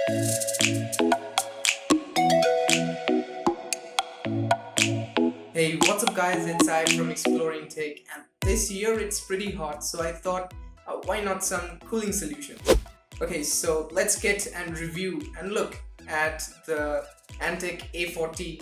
Hey, what's up guys, it's Sayak from Exploring Tech, and this year it's pretty hot, so I thought why not some cooling solutions. Okay, so let's get and review and look at the Antec A40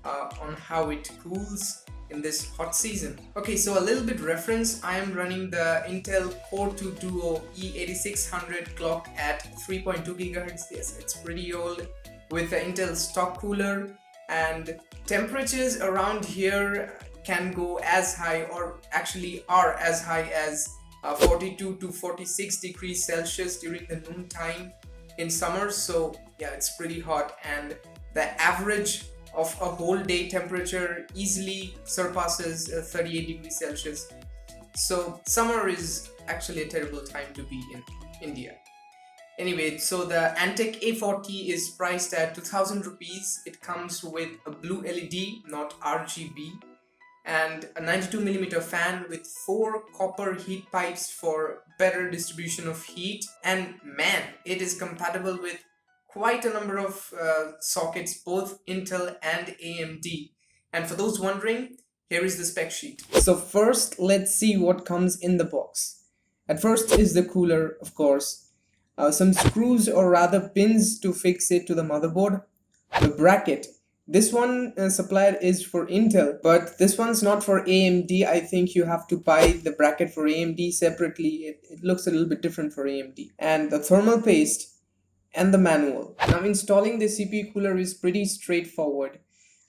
on how it cools in this hot season. Okay, so a little bit reference, I am running the Intel Core 2 Duo E8600 clock at 3.2 GHz. Yes, it's pretty old, with the Intel stock cooler, and temperatures around here can go as high, or actually are as high as 42 to 46 degrees Celsius during the noon time in summer. So yeah, it's pretty hot, and the average of a whole day temperature easily surpasses 38 degrees Celsius. So summer is actually a terrible time to be in India. Anyway, so the Antec A40 is priced at 2000 rupees. It comes with a blue LED, not RGB, and a 92mm fan with 4 copper heat pipes for better distribution of heat. And man, it is compatible with quite a number of sockets, both Intel and AMD. And for those wondering, here is the spec sheet. So first, let's see what comes in the box. At first is the cooler, of course. Some screws, or rather pins, to fix it to the motherboard. The bracket. This one supplied is for Intel, but this one's not for AMD. I think you have to buy the bracket for AMD separately. It looks a little bit different for AMD. And the thermal paste and the manual. Now, installing the CPU cooler is pretty straightforward.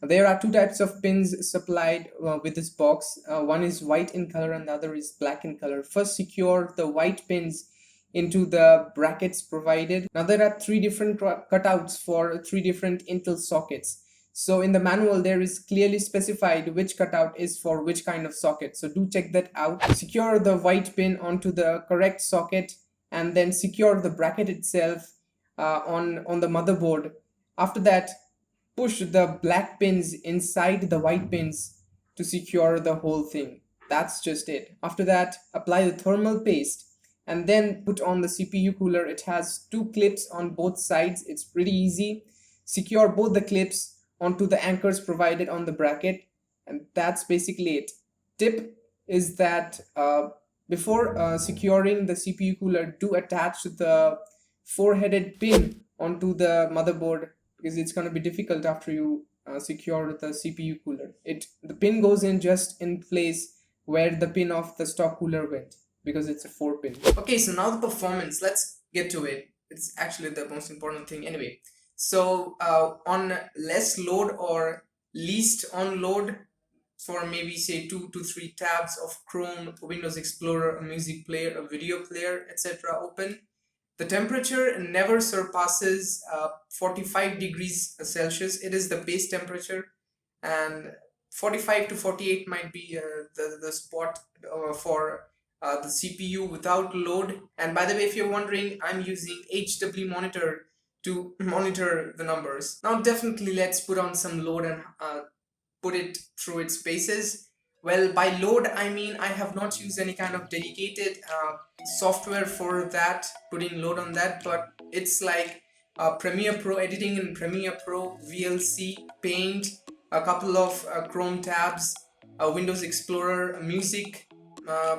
There are 2 types of pins supplied with this box. One is white in color and the other is black in color. First, secure the white pins into the brackets provided. Now there are 3 different cutouts for 3 different Intel sockets. So in the manual there is clearly specified which cutout is for which kind of socket. So do check that out. Secure the white pin onto the correct socket, and then secure the bracket itself on the motherboard. After that, push the black pins inside the white pins to secure the whole thing. That's just it. After that, apply the thermal paste and then put on the CPU cooler. It has 2 clips on both sides. It's pretty easy. Secure both the clips onto the anchors provided on the bracket, and that's basically it. Tip is that before securing the CPU cooler, do attach the 4-headed pin onto the motherboard, because it's going to be difficult after you secure the CPU cooler. The pin goes in just in place where the pin of the stock cooler went, because it's a 4-pin. Okay, so now the performance, let's get to it. It's actually the most important thing anyway. So on less load, or least on load, for maybe say 2 to 3 tabs of Chrome, Windows Explorer, a music player, a video player, etc. open, the temperature never surpasses 45 degrees Celsius. It is the base temperature, and 45 to 48 might be the spot for the CPU without load. And by the way, if you're wondering, I'm using HW monitor to monitor the numbers. Now definitely let's put on some load and put it through its paces. Well, by load I mean I have not used any kind of dedicated software for that, putting load on that, but it's like Premiere Pro, editing in Premiere Pro, VLC, Paint, a couple of Chrome tabs, Windows Explorer, a music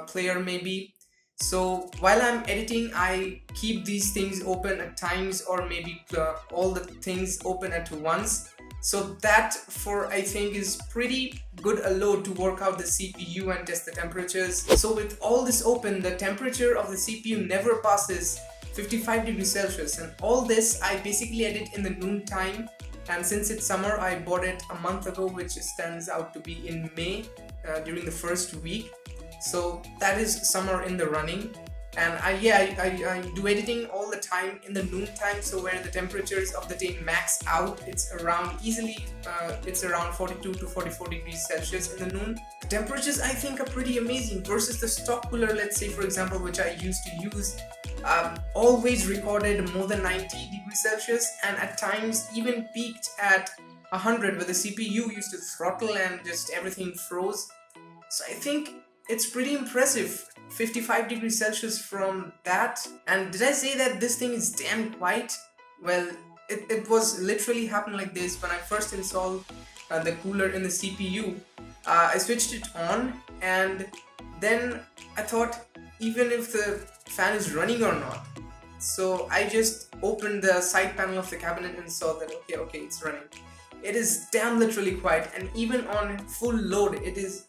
player maybe. So while I'm editing, I keep these things open at times, or maybe all the things open at once. So that, for I think, is pretty good a load to work out the CPU and test the temperatures. So with all this open, the temperature of the CPU never passes 55 degrees Celsius, and all this I basically edit in the noon time. And since it's summer, I bought it a month ago, which stands out to be in May during the first week. So that is summer in the running. And I do editing all the time in the noon time, so where the temperatures of the day max out, it's around easily it's around 42 to 44 degrees Celsius in the noon. The temperatures I think are pretty amazing versus the stock cooler, let's say for example, which I used to use, always recorded more than 90 degrees Celsius, and at times even peaked at 100, where the CPU used to throttle and just everything froze. So I think it's pretty impressive. 55 degrees Celsius from that. And did I say that this thing is damn quiet? Well, it was literally happened like this. When I first installed the cooler in the CPU, I switched it on, and then I thought, even if the fan is running or not. So I just opened the side panel of the cabinet and saw that okay, it's running. It is damn literally quiet, and even on full load,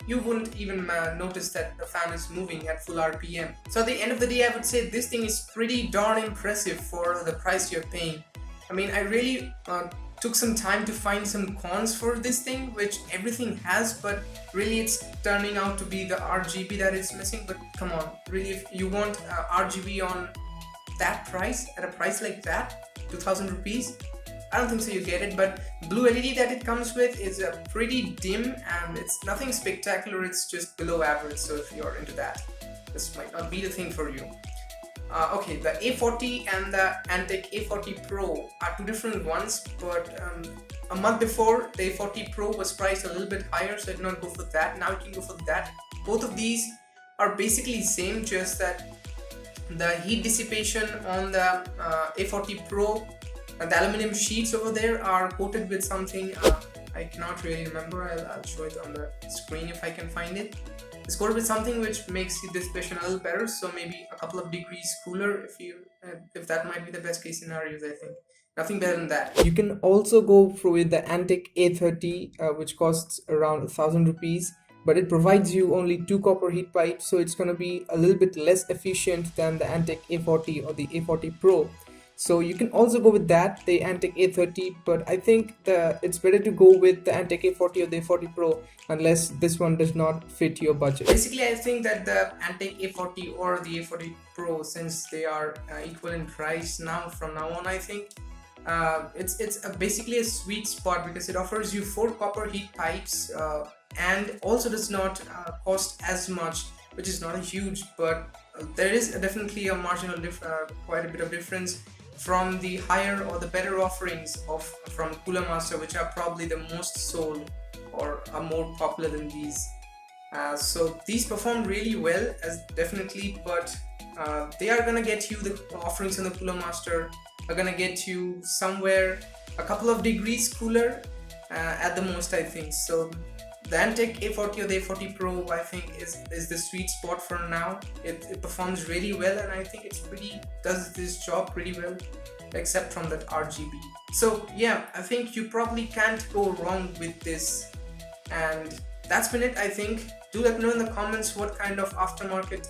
you wouldn't even notice that the fan is moving at full RPM. So at the end of the day, I would say this thing is pretty darn impressive for the price you're paying. I mean, I really took some time to find some cons for this thing, which everything has, but really it's turning out to be the RGB that it's missing. But come on, really, if you want RGB on that price, at a price like that, 2000 rupees, I don't think so you get it. But blue LED that it comes with is pretty dim, and it's nothing spectacular, it's just below average. So if you're into that, this might not be the thing for you. Okay, the A40 and the Antec A40 Pro are two different ones, but a month before, the A40 Pro was priced a little bit higher, so I did not go for that. Now you can go for that. Both of these are basically same, just that the heat dissipation on the A40 Pro, the aluminum sheets over there are coated with something, I cannot really remember. I'll show it on the screen if I can find it. It's coated with something which makes heat dissipation a little better, so maybe a couple of degrees cooler if that might be the best case scenarios. I think nothing better than that. You can also go with the Antec A30, which costs around 1000 rupees, but it provides you only 2 copper heat pipes, so it's going to be a little bit less efficient than the Antec A40 or the A40 Pro. So you can also go with that, the Antec A30, but I think it's better to go with the Antec A40 or the A40 Pro unless this one does not fit your budget. Basically, I think that the Antec A40 or the A40 Pro, since they are equal in price from now on, I think it's basically a sweet spot because it offers you 4 copper heat pipes and also does not cost as much, which is not a huge, but there is definitely a marginal quite a bit of difference from the higher or the better offerings from Cooler Master, which are probably the most sold or are more popular than these. So these perform really well, definitely, but they are gonna get you, the offerings in the Cooler Master are gonna get you somewhere a couple of degrees cooler at the most, I think. So the Antec A40 or the A40 Pro, I think, is the sweet spot for now. It performs really well, and I think does this job pretty well, except from that RGB. So yeah, I think you probably can't go wrong with this, and that's been it, I think. Do let me know in the comments what kind of aftermarket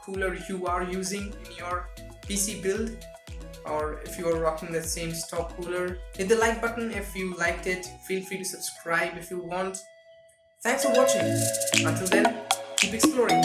cooler you are using in your PC build, or if you are rocking the same stock cooler. Hit the like button if you liked it. Feel free to subscribe if you want. Thanks for watching. Until then, keep exploring.